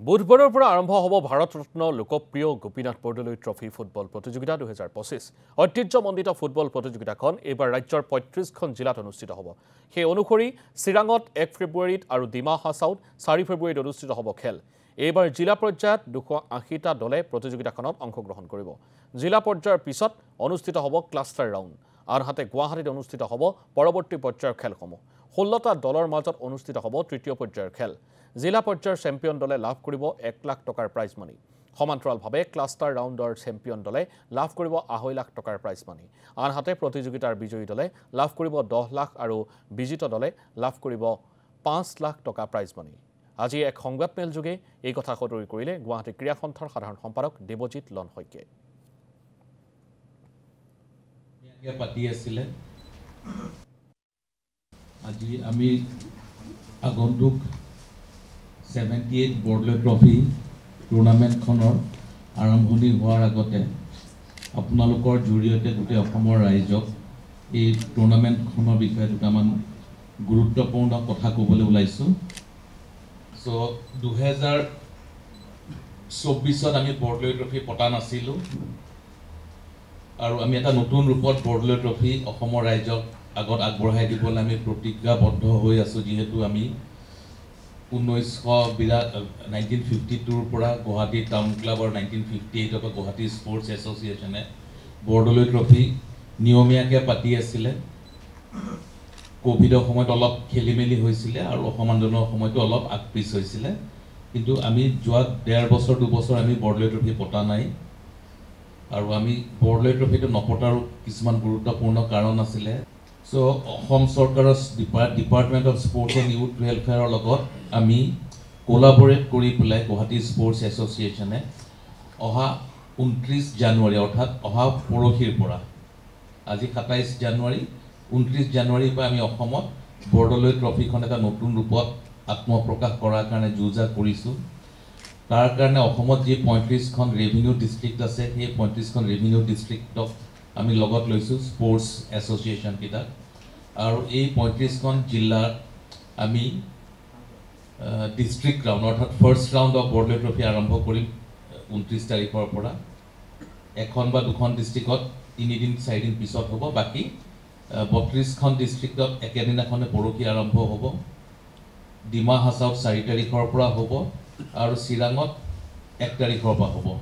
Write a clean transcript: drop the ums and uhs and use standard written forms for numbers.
বুধবাৰৰ পৰা আৰম্ভ হ'ব ভাৰতৰত্ন লোকপ্ৰিয় গোপীনাথ বৰদলৈ ট্ৰফী ফুটবল প্ৰতিযোগিতা 2025 ঐতিহ্যমণ্ডিত ফুটবল প্ৰতিযোগিতাখন এইবাৰ ৰাজ্যৰ ৩৫খন জিলাত অনুষ্ঠিত হ'ব সেই অনুসৰি চিৰাঙত 1 ফেব্ৰুৱাৰীত আৰু ডিমা হাছাওত 4 ফেব্ৰুৱাৰীত অনুষ্ঠিত হ'ব খেল এইবাৰ জিলা পৰ্যায়ত 280টা দলে প্ৰতিযোগিতাখনত অংশগ্ৰহণ কৰিব জিলা পৰ্যায়ৰ পিছত অনুষ্ঠিত হ'ব ক্লাষ্টাৰ ৰাউণ্ড আনহাতে গুৱাহাটীত অনুষ্ঠিত হ'ব পৰৱৰ্তী পৰ্যায়ৰ খেলসমূহ 16টা দলৰ মাজত অনুষ্ঠিত হ'ব তৃতীয় পৰ্যায়ৰ খেল জিলা পৰ্যায়ৰ চেম্পিয়ন দলে লাভ কৰিব 1 লাখ টকাৰ প্ৰাইজ মানি সমান্তৰালভাৱে ক্লাষ্টাৰ ৰাউণ্ডৰ চেম্পিয়ন দলে লাভ কৰিব 2.5 লাখ টকাৰ প্ৰাইজ মানি আনহাতে প্ৰতিযোগিতাৰ বিজয়ী দলে লাভ কৰিব 10 লাখ আৰু বিজিত দলে লাভ কৰিব 5 লাখ টকা প্ৰাইজ মানি আজি এক সংবাদমেল যোগে এই কথা সদৰি কৰিলে গুৱাহাটী ক্ৰীড়া সন্থাৰ সাধাৰণ সম্পাদক দেৱজিৎ লনশইকীয়াই পাতি আছিলে আজি আমি আগন্তুক 78 বৰদলৈ ট্ৰফি টুৰ্ণামেণ্টখনৰ আৰম্ভণি হোৱাৰ আগতে আপোনালোকৰ জৰিয়তে গোটেই অসমৰ ৰাইজক এই টুৰ্ণামেণ্টখনৰ বিষয়ে দুটামান গুৰুত্বপূৰ্ণ কথা ক'বলৈ ওলাইছোঁ সো 2024ত আমি বৰদলৈ ট্ৰফি পতা নাছিলোঁ আৰু আমি এটা নতুন ৰূপত বৰদলৈ ট্ৰফি অসমৰ ৰাইজক আগত আগবঢ়াই দিবলৈ আমি প্ৰতিজ্ঞাবদ্ধ হৈ আছোঁ যিহেতু আমি 1952ৰ পৰা গুৱাহাটী টাউন ক্লাব আৰু 1958ৰ পৰা গুৱাহাটী স্পৰ্টছ এছ'চিয়েশ্যনে বৰদলৈ ট্ৰফি নিয়মীয়াকৈ পাতি আছিলে কোভিডৰ সময়ত অলপ খেলিমেলি হৈছিলে আৰু অসম আন্দোলনৰ সময়তো অলপ আগপিছ হৈছিলে কিন্তু আমি যোৱা 1.5 বছৰ 2 বছৰ আমি বৰদলৈ ট্ৰফি পতা নাই আৰু আমি বৰদলৈ ট্ৰফিটো নপতাৰো কিছুমান গুৰুত্বপূৰ্ণ কাৰণ আছিলে সো অসম চৰকাৰৰ department of sports and youth ৱেলফেয়াৰৰ লগত আমি কোলাবৰেট কৰি পেলাই গুৱাহাটী স্পৰ্টছ এছ'চিয়েশ্যনে অহা 29 জানুৱাৰী অৰ্থাৎ অহা পৰহিৰ পৰা আজি 27 জানুৱাৰী 29 জানুৱাৰীৰ পৰা আমি অসমত বৰদলৈ ট্ৰফিখন এটা নতুন ৰূপত আত্মপ্ৰকাশ কৰাৰ কাৰণে যোজা কৰিছোঁ তাৰ কাৰণে অসমত যি 35খন ৰেভিনিউ ডিষ্ট্ৰিক্ট আছে সেই 35খন ৰেভিনিউ ডিষ্ট্ৰিক্টক আমি লগত লৈছোঁ স্পৰ্টছ এছ'চিয়েশ্যন কেইটা আৰু এই 35খন জিলাৰ আমি ডিষ্ট্ৰিক্ট ৰাউণ্ড অৰ্থাৎ first round of Bordoloi trophy আৰম্ভ কৰিম 29 তাৰিখৰ পৰা এখন বা দুখন ডিষ্ট্ৰিক্টত 3 দিন 4 দিন পিছত হ'ব বাকী 32খন ডিষ্ট্ৰিক্টত একেদিনাখনে পৰহি আৰম্ভ হ'ব ডিমা হাছাওত 4 তাৰিখৰ পৰা হ'ব আৰু চিৰাঙত 1 তাৰিখৰ পৰা হ'ব